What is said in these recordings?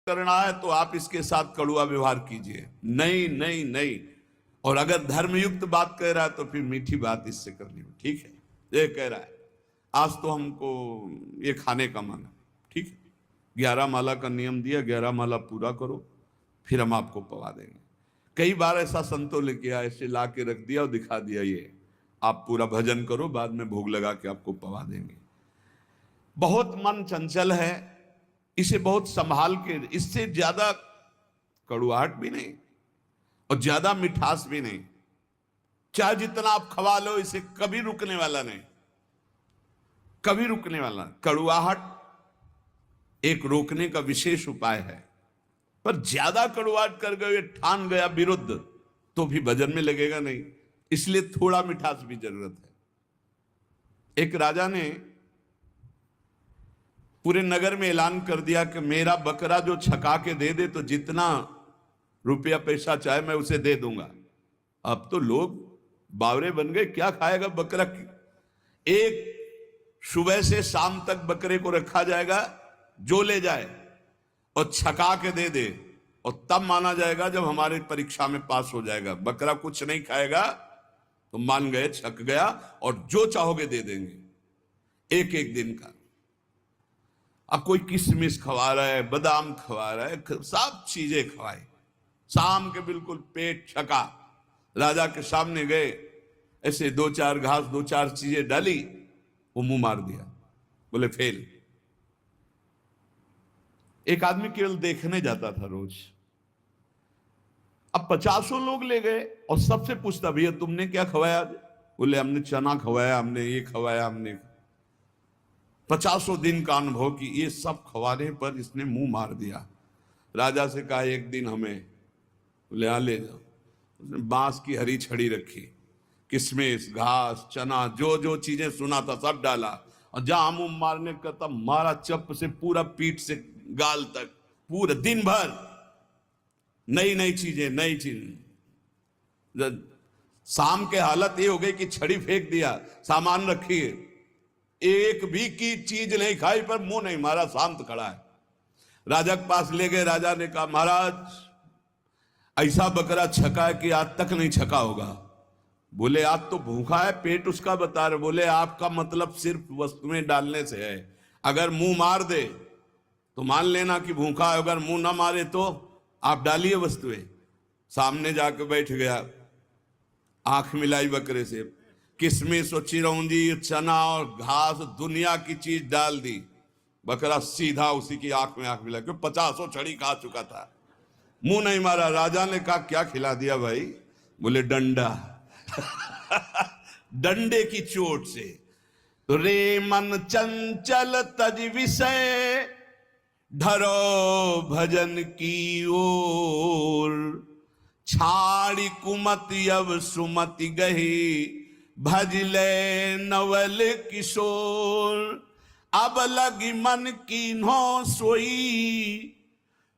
करना है तो आप इसके साथ कड़ुआ व्यवहार कीजिए, नहीं नहीं नहीं। और अगर धर्मयुक्त बात कह रहा है तो फिर मीठी बात इससे करनी हो, ठीक है। ये कह रहा है आज तो हमको ये खाने का मन है, ठीक है, 11 माला का नियम दिया, 11 माला पूरा करो, फिर हम आपको पवा देंगे। कई बार ऐसा संतों ने किया, ऐसे ला के रख दिया और दिखा दिया, ये आप पूरा भजन करो, बाद में भोग लगा के आपको पवा देंगे। बहुत मन चंचल है, इसे बहुत संभाल के, इससे ज्यादा कड़ुआहट भी नहीं और ज्यादा मिठास भी नहीं। चाहे जितना आप खवा लो, इसे कभी रुकने वाला नहीं, कभी रुकने वाला। कड़ुआहट एक रोकने का विशेष उपाय है, पर ज्यादा कड़ुआहट कर गए, ठान गया विरुद्ध, तो भी भजन में लगेगा नहीं। इसलिए थोड़ा मिठास भी जरूरत है। एक राजा ने पूरे नगर में ऐलान कर दिया कि मेरा बकरा जो छका के दे दे तो जितना रुपया पैसा चाहे मैं उसे दे दूंगा। अब तो लोग बावरे बन गए, क्या खाएगा बकरा। एक सुबह से शाम तक बकरे को रखा जाएगा, जो ले जाए और छका के दे दे, और तब माना जाएगा जब हमारे परीक्षा में पास हो जाएगा। बकरा कुछ नहीं खाएगा तो मान गए छक गया, और जो चाहोगे दे देंगे, एक एक दिन का। अब कोई किशमिश खवा रहा है, बादाम खवा रहा है, सब चीजें खवाई, शाम के बिल्कुल पेट छका। राजा के सामने गए, ऐसे 2-4 घास 2-4 चीजें डाली, वो मुंह मार दिया, बोले फेल। एक आदमी केवल देखने जाता था रोज, अब 50 लोग ले गए और सबसे पूछता, भैया तुमने क्या खवाया आज? बोले हमने चना खवाया, हमने ये खवाया, हमने 50 दिन का अनुभव कि ये सब खवाने पर इसने मुंह मार दिया। राजा से कहा एक दिन हमें, बोले हाँ ले जाओ। उसने बांस की हरी छड़ी रखी, किशमिश, घास, चना, जो जो चीजें सुना था सब डाला, और जहां मुंह मारने का तब मारा, चप से पूरा पीठ से गाल तक, पूरा दिन भर नई नई चीजें, नई चीज। शाम के हालत ये हो गई कि छड़ी फेंक दिया, सामान रखिए, एक भी की चीज नहीं खाई, पर मुंह नहीं मारा, शांत खड़ा है। राजा के पास ले गए, राजा ने कहा महाराज ऐसा बकरा छका है कि आज तक नहीं छका होगा। बोले आज तो भूखा है, पेट उसका बता रहे। बोले आपका मतलब सिर्फ वस्तुएं डालने से है, अगर मुंह मार दे तो मान लेना कि भूखा है, अगर मुंह ना मारे तो आप डालिए वस्तुएं। सामने जाकर बैठ गया, आंख मिलाई बकरे से, किशमिश और चिरौंजी, चना और घास, दुनिया की चीज डाल दी। बकरा सीधा उसी की आंख में आंख मिला, क्यों 50 छड़ी खा चुका था, मुंह नहीं मारा। राजा ने कहा क्या खिला दिया भाई? बोले डंडा। डंडे की चोट से। तो रे मन चंचल तज विषय, ढरो भजन की ओर, छाड़ी कुमति अब सुमति गही, भजले नवल किशोर। अब लगी मन कीन्हो सोई,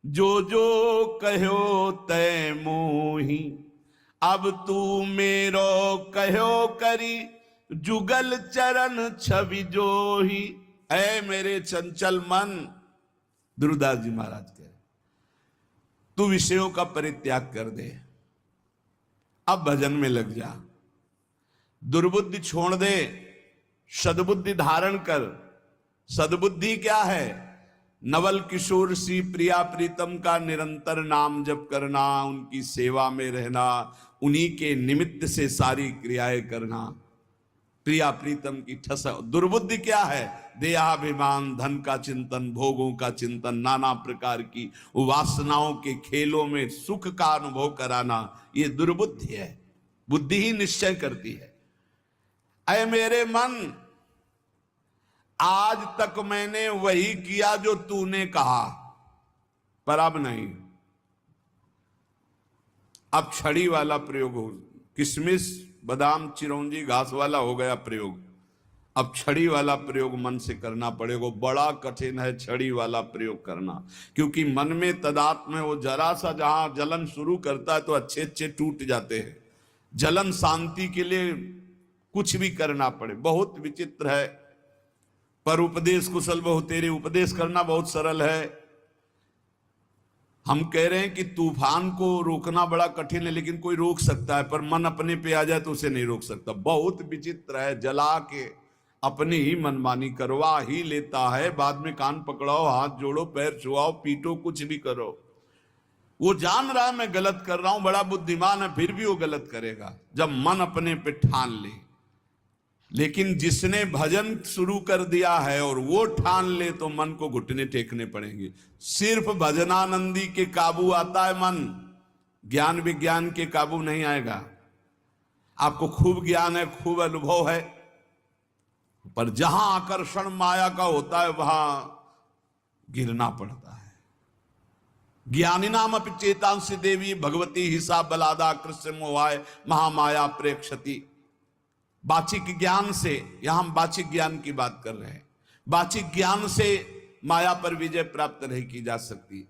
जो जो कहो तय मोही। अब तू मेरो कहो करी, जुगल चरण छवि जोही। ऐ मेरे चंचल मन, दुर्दास जी महाराज कह रहे, तू विषयों का परित्याग कर दे, अब भजन में लग जा, दुर्बुद्धि छोड़ दे, सद्बुद्धि धारण कर। सद्बुद्धि क्या है? नवल किशोर सी प्रिया प्रीतम का निरंतर नाम जप करना, उनकी सेवा में रहना, उन्हीं के निमित्त से सारी क्रियाएं करना, प्रिया प्रीतम की ठस। दुर्बुद्धि क्या है? देहाभिमान, धन का चिंतन, भोगों का चिंतन, नाना प्रकार की वासनाओं के खेलों में सुख का अनुभव कराना, ये दुर्बुद्धि है। बुद्धि ही निश्चय करती है। ऐ मेरे मन, आज तक मैंने वही किया जो तूने कहा, पर अब नहीं। अब छड़ी वाला प्रयोग हो, किशमिश, बादाम, चिरौंजी, घास वाला हो गया प्रयोग, अब छड़ी वाला प्रयोग मन से करना पड़ेगा। बड़ा कठिन है छड़ी वाला प्रयोग करना, क्योंकि मन में तदात्म है, वो जरा सा जहां जलन शुरू करता है तो अच्छे अच्छे टूट जाते हैं। जलन शांति के लिए कुछ भी करना पड़े, बहुत विचित्र है। पर उपदेश कुशल बहु तेरे, उपदेश करना बहुत सरल है, हम कह रहे हैं कि तूफान को रोकना बड़ा कठिन है, लेकिन कोई रोक सकता है, पर मन अपने पे आ जाए तो उसे नहीं रोक सकता। बहुत विचित्र है, जला के अपनी ही मनमानी करवा ही लेता है। बाद में कान पकड़ाओ, हाथ जोड़ो, पैर छुआओ, पीटो, कुछ भी करो। वो जान रहा है मैं गलत कर रहा हूं, बड़ा बुद्धिमान है, फिर भी वो गलत करेगा जब मन अपने पे ठान ले। लेकिन जिसने भजन शुरू कर दिया है और वो ठान ले तो मन को घुटने टेकने पड़ेंगे। सिर्फ भजनानंदी के काबू आता है मन, ज्ञान विज्ञान के काबू नहीं आएगा। आपको खूब ज्ञान है, खूब अनुभव है, पर जहां आकर्षण माया का होता है वहां गिरना पड़ता है। ज्ञानी नाम अपि चेतांसी देवी भगवती हिसा बलादा कृष्ण मोहाय महामाया प्रेक्षति। बाचिक ज्ञान से, यहां हम बाचिक ज्ञान की बात कर रहे हैं, बाचिक ज्ञान से माया पर विजय प्राप्त नहीं की जा सकती।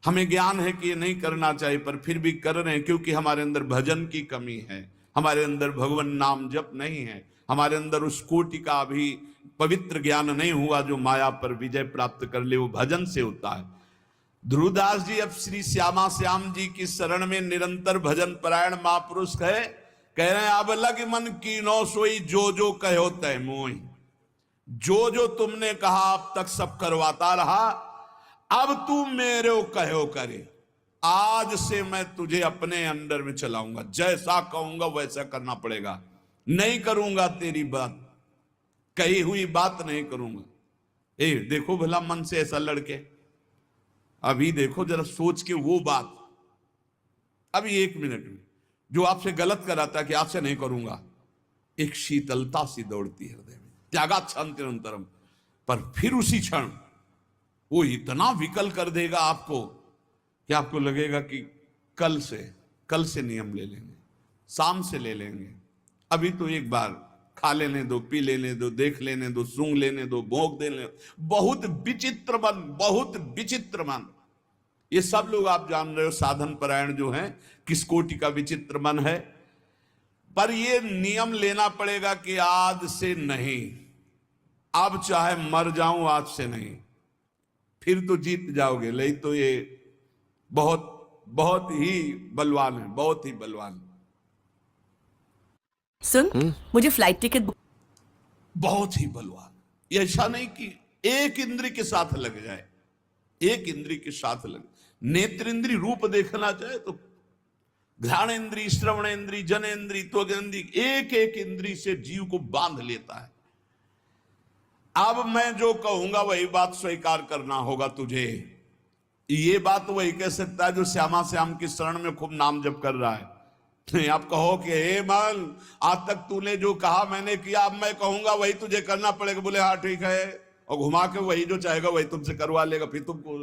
हमें ज्ञान है कि ये नहीं करना चाहिए, पर फिर भी कर रहे हैं, क्योंकि हमारे अंदर भजन की कमी है, हमारे अंदर भगवान नाम जप नहीं है, हमारे अंदर उस कोटि का भी पवित्र ज्ञान नहीं हुआ जो माया पर विजय प्राप्त कर ले। वो भजन से होता है। ध्रुवदास जी अब श्री श्यामा श्याम जी की शरण में निरंतर भजन परायण महापुरुष है। कह रहे हैं अब लग मन की नो सोई, जो जो कहो तय मोई। जो जो तुमने कहा अब तक सब करवाता रहा, अब तू मेरे कहो करे। आज से मैं तुझे अपने अंडर में चलाऊंगा, जैसा कहूंगा वैसा करना पड़ेगा। नहीं करूंगा तेरी बात, कही हुई बात नहीं करूंगा। देखो भला मन से ऐसा लड़के, अभी देखो जरा सोच के वो बात, अभी 1 मिनट में जो आपसे गलत कराता है कि आपसे नहीं करूंगा, एक शीतलता सी दौड़ती है हृदय में, त्यागा क्षण निरंतरम। पर फिर उसी क्षण वो इतना विकल कर देगा आपको कि आपको लगेगा कि कल से नियम ले लेंगे, शाम से ले लेंगे। अभी तो एक बार खा लेने दो, पी लेने दो, देख लेने दो, सूंघ लेने दो, भोग देने दो। बहुत विचित्र मन, बहुत विचित्र मन। ये सब लोग आप जान रहे हो साधन परायण जो हैं किस कोटि का विचित्र मन है। पर ये नियम लेना पड़ेगा कि आज से नहीं, अब चाहे मर जाऊं आज से नहीं, फिर तो जीत जाओगे। नहीं तो ये बहुत बहुत ही बलवान है, बहुत ही बलवान। सुन, मुझे फ्लाइट टिकट बहुत ही बलवान। ये ऐसा नहीं कि एक इंद्री के साथ लग जाए, एक इंद्री के साथ लगे। नेत्र इंद्री रूप देखना चाहे तो घ्राण इंद्री, श्रवण इंद्री, जन इंद्री, त्वग इंद्री, एक एक इंद्री से जीव को बांध लेता है। अब मैं जो कहूंगा वही बात स्वीकार करना होगा तुझे। ये बात वही कह सकता है जो श्यामा श्याम की शरण में खूब नाम जप कर रहा है। आप कहो कि हे मन, आज तक तूने जो कहा मैंने किया, अब मैं कहूंगा वही तुझे करना पड़ेगा। बोले हाँ ठीक है, और घुमा के वही जो चाहेगा वही तुमसे करवा लेगा। फिर तुमको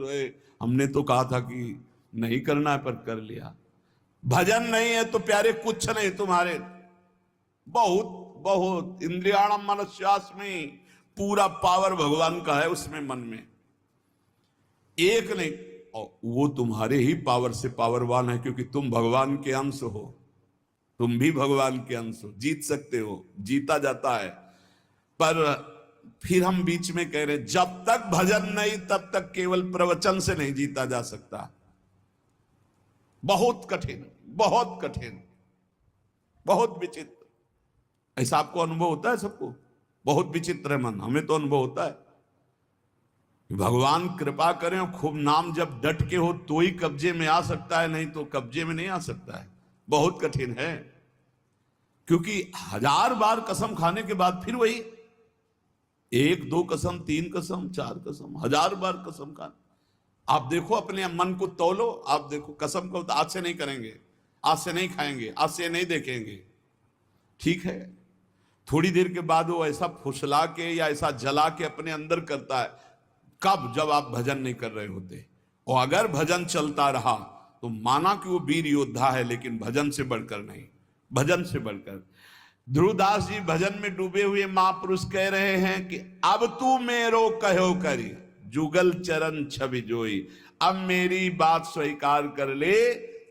हमने तो कहा था कि नहीं करना है, पर कर लिया। भजन नहीं है तो प्यारे कुछ नहीं तुम्हारे। बहुत बहुत इंद्रियाणम मनस्यास्मि, पूरा पावर भगवान का है उसमें, मन में एक नहीं। और वो तुम्हारे ही पावर से पावरवान है, क्योंकि तुम भगवान के अंश हो, तुम भी भगवान के अंश हो, जीत सकते हो, जीता जाता है। पर फिर हम बीच में कह रहे जब तक भजन नहीं तब तक केवल प्रवचन से नहीं जीता जा सकता। बहुत कठिन, बहुत कठिन, बहुत विचित्र। ऐसा आपको अनुभव होता है? सबको बहुत विचित्र है मन, हमें तो अनुभव होता है। भगवान कृपा करें और खूब नाम जब डट के हो तो ही कब्जे में आ सकता है, नहीं तो कब्जे में नहीं आ सकता है। बहुत कठिन है, क्योंकि 1000 बार कसम खाने के बाद फिर वही 1 2 कसम, 3 कसम, 4 कसम, 1000 बार कसम खाना। आप देखो अपने मन को तौलो, आप देखो कसम को आज से नहीं करेंगे, आज से नहीं खाएंगे, आज से नहीं देखेंगे, ठीक है। थोड़ी देर के बाद वो ऐसा फुसला के या ऐसा जला के अपने अंदर करता है। कब? जब आप भजन नहीं कर रहे होते। और अगर भजन चलता रहा तो माना कि वो वीर योद्धा है, लेकिन भजन से बढ़कर नहीं, भजन से बढ़कर। ध्रुवदास जी भजन में डूबे हुए महापुरुष कह रहे हैं कि अब तू मेरो कहो करी, जुगल चरण छवि जोई। अब मेरी बात स्वीकार कर ले,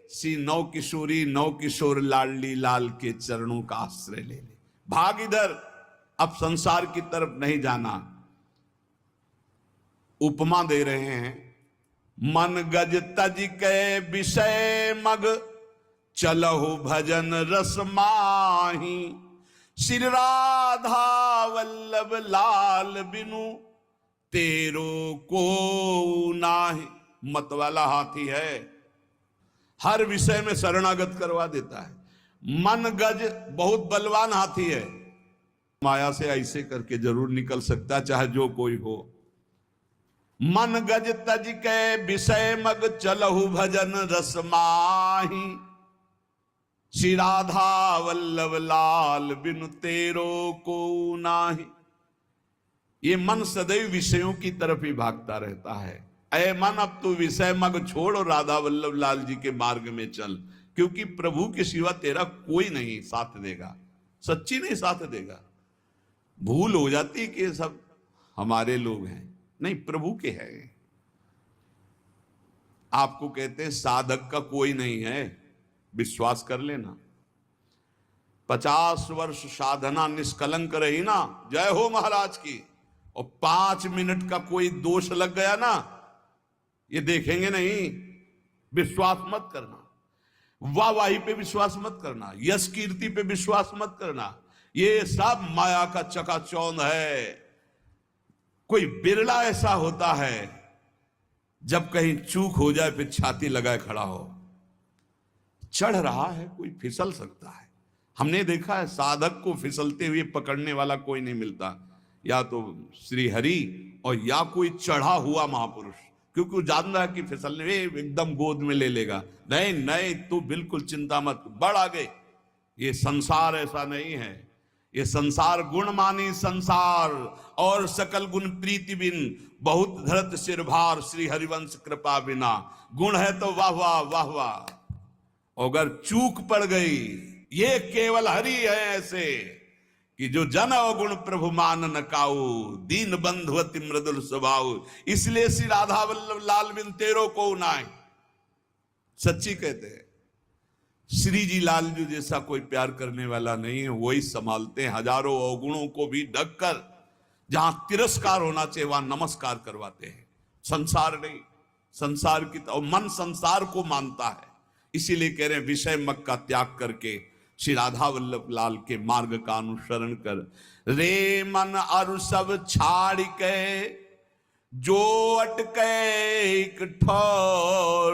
सी नौ किशोरी नौ किशोर लाडली लाल के चरणों का आश्रय ले ले। भाग इधर, अब संसार की तरफ नहीं जाना। उपमा दे रहे हैं मन गज तज के विषय मग चलहु भजन रस माही। श्री राधा वल्लभ लाल बिनु तेरो को नाही। मत वाला हाथी है, हर विषय में शरणागत करवा देता है। मन गज बहुत बलवान हाथी है, माया से ऐसे करके जरूर निकल सकता चाहे जो कोई हो। मन गज तज के विषय मग चलहु भजन रस माही। श्री राधा वल्लभ लाल बिनु तेरो को नाही। ये मन सदैव विषयों की तरफ ही भागता रहता है। ऐ मन अब तू विषय मग छोड़ और राधा वल्लभ लाल जी के मार्ग में चल, क्योंकि प्रभु के सिवा तेरा कोई नहीं साथ देगा, सच्ची नहीं साथ देगा। भूल हो जाती कि सब हमारे लोग हैं, नहीं प्रभु के हैं। आपको कहते हैं साधक का कोई नहीं है, विश्वास कर लेना। 50 वर्ष साधना निष्कलंक रही ना, जय हो महाराज की, और 5 मिनट का कोई दोष लग गया ना, ये देखेंगे नहीं। विश्वास मत करना, वाहवाही पे विश्वास मत करना, यश कीर्ति पे विश्वास मत करना। ये सब माया का चकाचौंध है। कोई बिरला ऐसा होता है जब कहीं चूक हो जाए फिर छाती लगाए खड़ा हो। चढ़ रहा है कोई फिसल सकता है। हमने देखा है साधक को फिसलते हुए पकड़ने वाला कोई नहीं मिलता, या तो श्री हरि और या कोई चढ़ा हुआ महापुरुष, क्योंकि वो जान रहा है कि फिसलने एकदम गोद में ले लेगा। नहीं नहीं, तू बिल्कुल चिंता मत, बढ़ आगे। ये संसार ऐसा नहीं है, ये संसार गुण मानी संसार और सकल गुण प्रीति बिन बहुत धरत सिर भार श्री हरिवंश कृपा बिना। गुण है तो वाह वाह वाह वाह, अगर चूक पड़ गई ये केवल हरि है ऐसे कि जो जन अवगुण प्रभु मान न काऊ, दीन बंधु अति मृदुल स्वभाव। इसलिए श्री राधा वल्लभ लाल बिन तेरो को नाय। सच्ची कहते हैं श्री जी लाल जी जैसा कोई प्यार करने वाला नहीं है। वही संभालते हैं हजारों अवगुणों को भी ढक कर, जहां तिरस्कार होना चाहिए वहां नमस्कार करवाते हैं। संसार नहीं, संसार की और मन संसार को मानता है। इसीलिए कह रहे हैं विषय मग का त्याग करके श्री राधा वल्लभ लाल के मार्ग का अनुसरण कर। रे मन अरु सब छाड़ के जो अटके एक ठौर,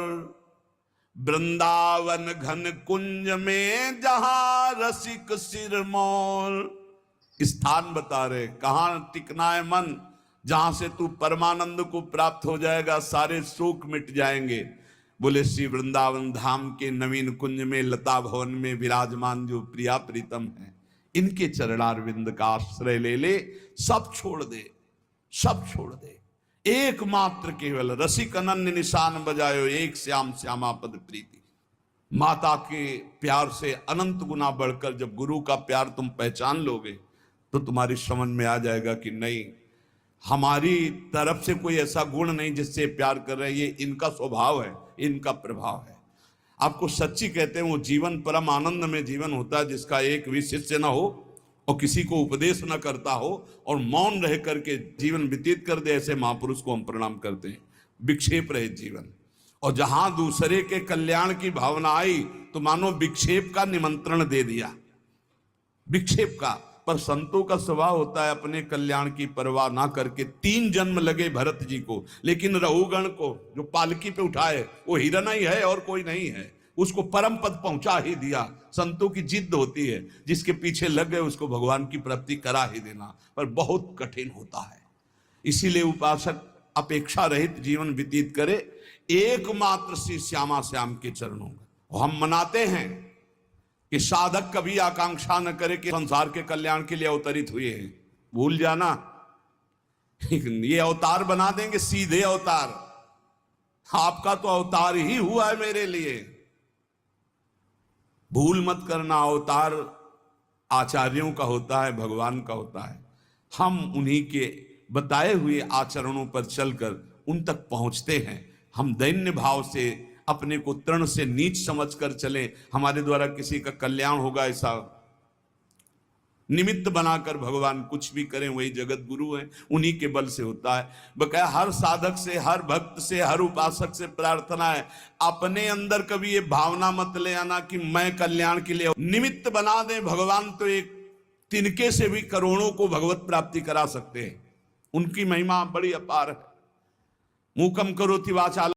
वृंदावन घन कुंज में जहां रसिक सिरमौर। स्थान बता रहे कहां टिकना है मन, जहां से तू परमानंद को प्राप्त हो जाएगा, सारे शोक मिट जाएंगे। बोले श्री वृंदावन धाम के नवीन कुंज में लता भवन में विराजमान जो प्रिया प्रीतम है, इनके चरणारविंद का आश्रय ले ले। सब छोड़ दे, सब छोड़ दे। एकमात्र केवल रसिक अनन्य निशान बजायो, एक श्याम श्यामा पद प्रीति। माता के प्यार से अनंत गुना बढ़कर जब गुरु का प्यार तुम पहचान लोगे तो तुम्हारी समझ में आ जाएगा कि नहीं, हमारी तरफ से कोई ऐसा गुण नहीं जिससे प्यार कर रहे हैं, ये इनका स्वभाव है, इनका प्रभाव है। आपको सच्ची कहते हैं वो जीवन परम आनंद में जीवन होता है जिसका एक भी शिष्य न हो और किसी को उपदेश न करता हो और मौन रह करके जीवन व्यतीत कर दे। ऐसे महापुरुष को हम प्रणाम करते हैं। विक्षेप रहित जीवन, और जहां दूसरे के कल्याण की भावना आई तो मानो विक्षेप का निमंत्रण दे दिया, विक्षेप का। पर संतों का स्वभाव होता है अपने कल्याण की परवाह ना करके। 3 जन्म लगे भरत जी को, लेकिन रहुगण को जो पालकी पे उठाए वो हिरण ही है और कोई नहीं है, उसको परम पद पहुंचा ही दिया। संतों की जिद होती है, जिसके पीछे लग गए उसको भगवान की प्राप्ति करा ही देना, पर बहुत कठिन होता है। इसीलिए उपासक अपेक्षा रहित जीवन व्यतीत करे, एकमात्र श्री श्यामा श्याम के चरणों का। हम मनाते हैं कि साधक कभी आकांक्षा न करे कि संसार के कल्याण के लिए अवतरित हुए हैं। भूल जाना, ये अवतार बना देंगे, सीधे अवतार। आपका तो अवतार ही हुआ है मेरे लिए। भूल मत करना, अवतार आचार्यों का होता है, भगवान का होता है। हम उन्हीं के बताए हुए आचरणों पर चलकर उन तक पहुंचते हैं। हम दैन्य भाव से अपने को तृण से नीच समझकर चलें, हमारे द्वारा किसी का कल्याण होगा ऐसा निमित्त बनाकर भगवान कुछ भी करें, वही जगत गुरु हैं, उन्हीं के बल से होता है। बकाया हर साधक से, हर भक्त से, हर उपासक से प्रार्थना है, अपने अंदर कभी ये भावना मत ले आना कि मैं कल्याण के लिए, निमित्त बना दें। भगवान तो एक तिनके से भी करोड़ों को भगवत प्राप्ति करा सकते हैं, उनकी महिमा बड़ी अपार है। मूकम करोति वाचा